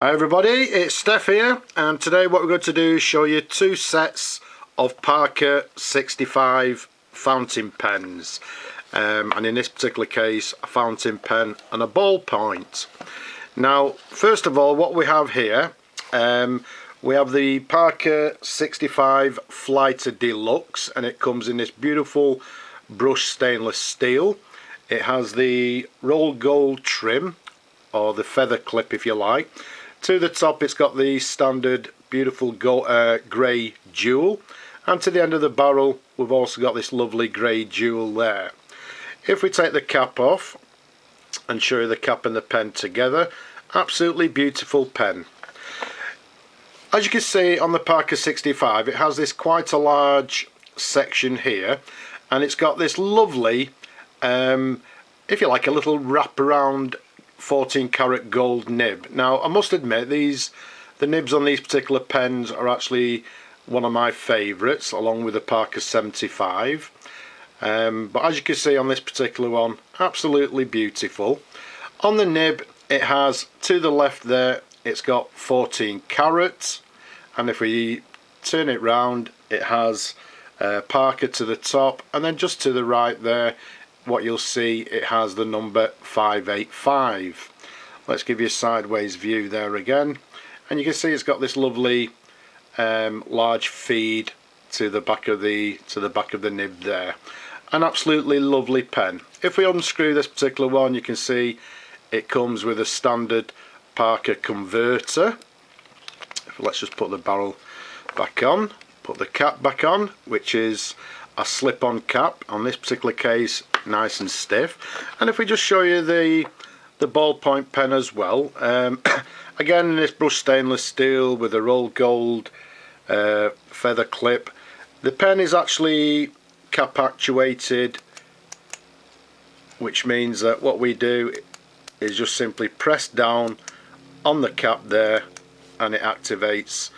Hi everybody, it's Steph here, and today what we're going to do is show you two sets of Parker 65 fountain pens, and in this particular case a fountain pen and a ballpoint. Now first of all, what we have here, we have the Parker 65 Flighter Deluxe, and it comes in this beautiful brushed stainless steel. It has the roll gold trim, or the feather clip if you like. To the top it's got the standard beautiful grey jewel, and to the end of the barrel we've also got this lovely grey jewel there. If we take the cap off and show you the cap and the pen together, absolutely beautiful pen. As you can see on the Parker 65, it has this quite a large section here, and it's got this lovely, if you like, a little wraparound 14 karat gold nib. Now I must admit, the nibs on these particular pens are actually one of my favourites, along with the Parker 75, but as you can see on this particular one, absolutely beautiful. On the nib it has, to the left there, it's got 14 karat, and if we turn it round it has Parker to the top, and then just to the right there what you'll see, it has the number 585. Let's give you a sideways view there again, and you can see it's got this lovely large feed to the back of the nib there. An absolutely lovely pen. If we unscrew this particular one, you can see it comes with a standard Parker converter. Let's just put the barrel back on, put the cap back on, which is a slip-on cap, on this particular case nice and stiff. And if we just show you the ballpoint pen as well, again in this brushed stainless steel with a roll gold feather clip. The pen is actually cap actuated, which means that what we do is just simply press down on the cap there and it activates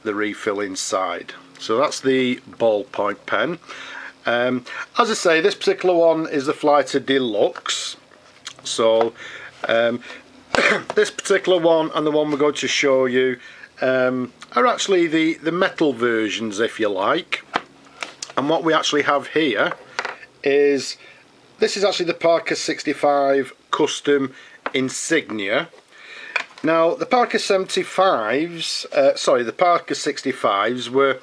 the refill inside. So that's the ballpoint pen. As I say, this particular one is the Flighter Deluxe. So this particular one and the one we're going to show you are actually the metal versions, if you like. And what we actually have here is, this is actually the Parker 65 Custom Insignia. Now the Parker 75s, the Parker 65s were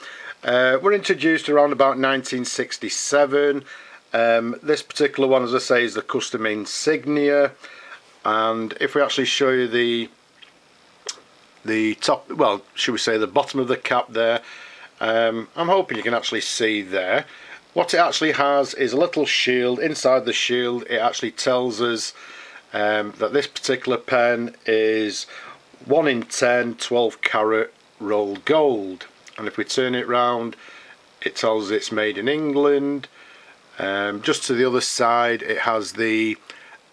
introduced around about 1967. This particular one, as I say, is the Custom Insignia, and if we actually show you the top, well, should we say the bottom of the cap there, I'm hoping you can actually see there. What it actually has is a little shield. Inside the shield it actually tells us that this particular pen is 1 in 10 12 karat roll gold, and if we turn it round it tells us it's made in England. Just to the other side it has the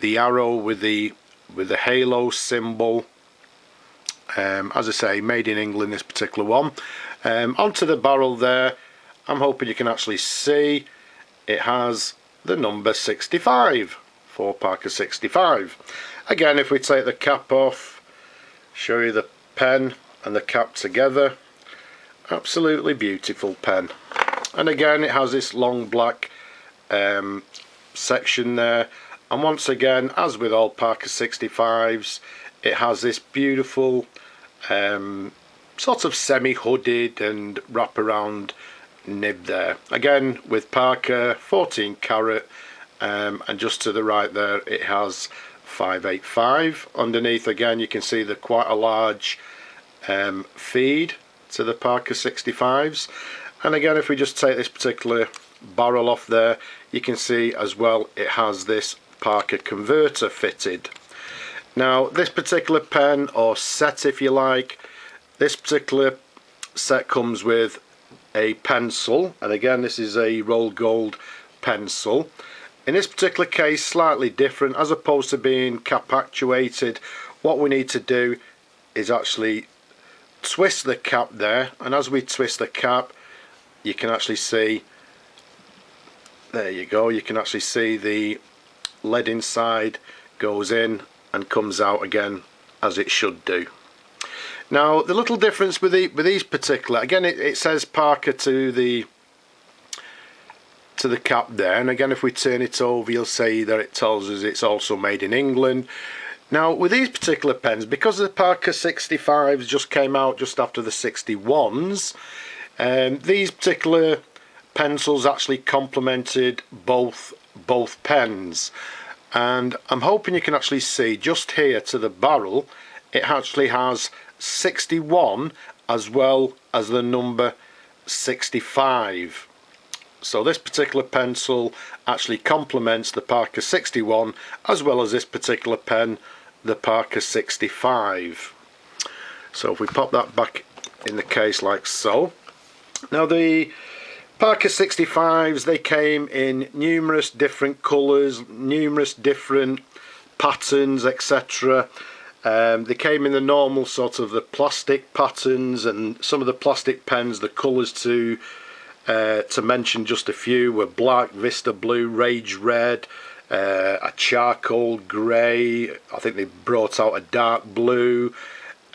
arrow with the halo symbol. As I say, made in England, this particular one. Onto the barrel there, I'm hoping you can actually see it has the number 65 for Parker 65. Again, if we take the cap off, show you the pen and the cap together, absolutely beautiful pen. And again it has this long black section there, and once again, as with all Parker 65s, it has this beautiful sort of semi-hooded and wraparound nib there. Again with Parker, 14 karat, and just to the right there it has 585. Underneath again you can see quite a large feed to the Parker 65s. And again, if we just take this particular barrel off there, you can see as well it has this Parker converter fitted. Now this particular pen, or set if you like, this particular set comes with a pencil, and again this is a roll gold pencil. In this particular case, slightly different, as opposed to being cap actuated, what we need to do is actually twist the cap there, and as we twist the cap you can actually see, there you go, you can actually see the lead inside goes in and comes out again as it should do. Now the little difference with these particular, again it says Parker to the cap there, and again if we turn it over you'll see that it tells us it's also made in England. Now with these particular pens, because the Parker 65s just came out just after the 61s, these particular pencils actually complemented both pens, and I'm hoping you can actually see just here to the barrel it actually has 61 as well as the number 65. So this particular pencil actually complements the Parker 61 as well as this particular pen, the Parker 65. So if we pop that back in the case like so. Now the Parker 65s, they came in numerous different colours, numerous different patterns, etc. They came in the normal sort of the plastic patterns, and some of the plastic pens, the colours to mention just a few were black, Vista blue, Rage red, a charcoal grey, I think they brought out a dark blue,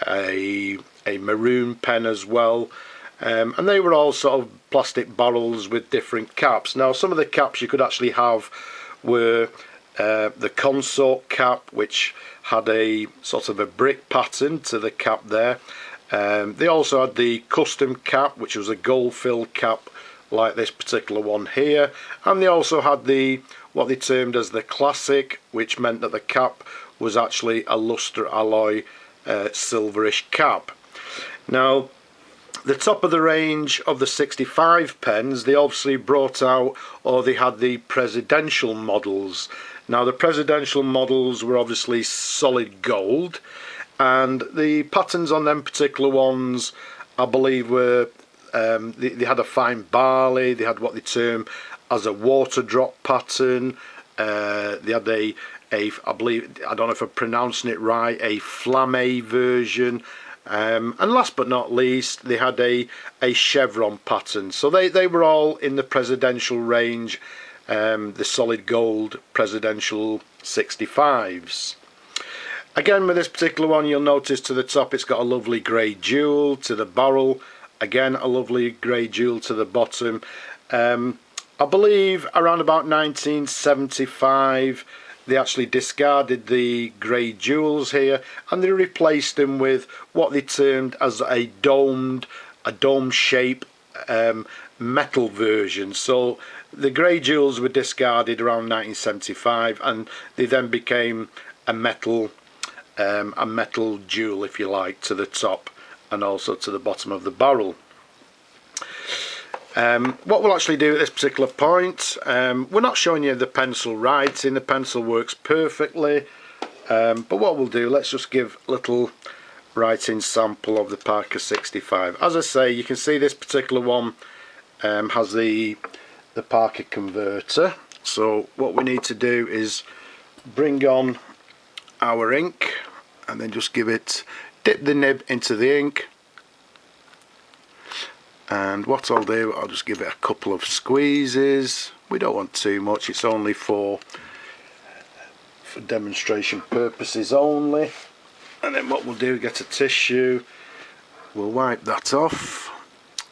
a maroon pen as well. And they were all sort of plastic barrels with different caps. Now some of the caps you could actually have were the consort cap, which had a sort of a brick pattern to the cap there. They also had the custom cap, which was a gold filled cap like this particular one here, and they also had the what they termed as the classic, which meant that the cap was actually a luster alloy silverish cap. Now the top of the range of the 65 pens, they obviously brought out, or they had the presidential models. Now the presidential models were obviously solid gold, and the patterns on them particular ones I believe were they had a fine barley, they had what they term as a water drop pattern, they had I believe, I don't know if I'm pronouncing it right, a flamme version, and last but not least they had a chevron pattern. So they were all in the presidential range, the solid gold presidential 65s. Again with this particular one you'll notice to the top it's got a lovely grey jewel, to the barrel again a lovely grey jewel to the bottom. I believe around about 1975 they actually discarded the grey jewels here and they replaced them with what they termed as a dome shape metal version. So the grey jewels were discarded around 1975 and they then became a metal jewel, if you like, to the top and also to the bottom of the barrel. What we'll actually do at this particular point, we're not showing you the pencil writing, the pencil works perfectly, but what we'll do, let's just give a little writing sample of the Parker 65. As I say, you can see this particular one has the Parker converter. So what we need to do is bring on our ink and then just dip the nib into the ink, and what I'll do, I'll just give it a couple of squeezes. We don't want too much, it's only for demonstration purposes only. And then what we'll do, get a tissue, we'll wipe that off,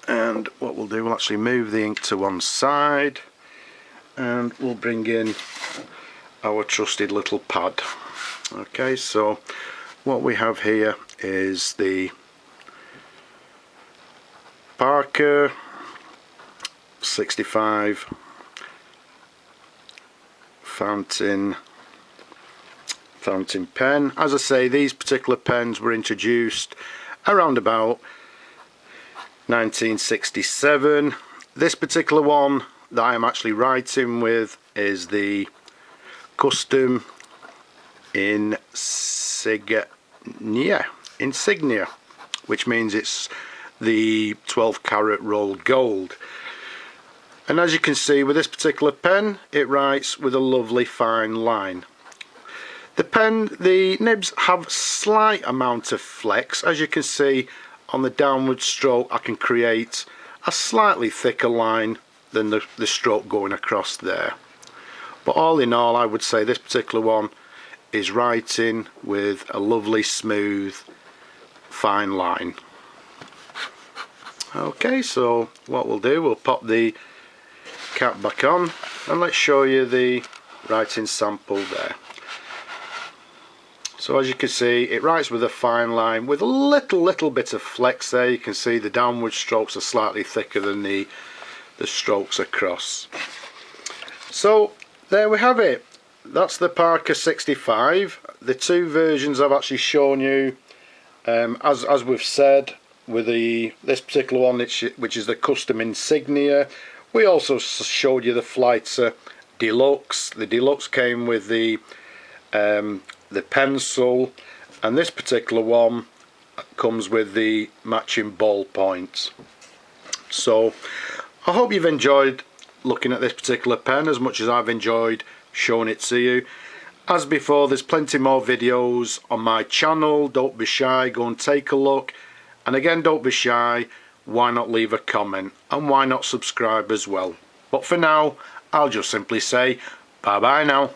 and what we'll do, we'll actually move the ink to one side and we'll bring in our trusted little pad. Okay, so what we have here is the Parker 65 fountain pen. As I say, these particular pens were introduced around about 1967. This particular one that I am actually writing with is the Custom Insignia, which means it's the 12 karat rolled gold. And as you can see with this particular pen, it writes with a lovely fine line. The nibs have slight amount of flex. As you can see on the downward stroke, I can create a slightly thicker line than the stroke going across there. But all in all, I would say this particular one is writing with a lovely smooth fine line. Okay, so what we'll do, we'll pop the cap back on and let's show you the writing sample there. So as you can see, it writes with a fine line with a little bit of flex there. You can see the downward strokes are slightly thicker than the strokes across. So there we have it. That's the Parker 65. The two versions I've actually shown you, as we've said, with this particular one, which is the Custom Insignia. We also showed you the Flighter Deluxe. The Deluxe came with the pencil, and this particular one comes with the matching ballpoint. So I hope you've enjoyed looking at this particular pen as much as I've enjoyed showing it to you. As before, there's plenty more videos on my channel. Don't be shy, go and take a look. And again, don't be shy, why not leave a comment, and why not subscribe as well. But for now, I'll just simply say bye bye now.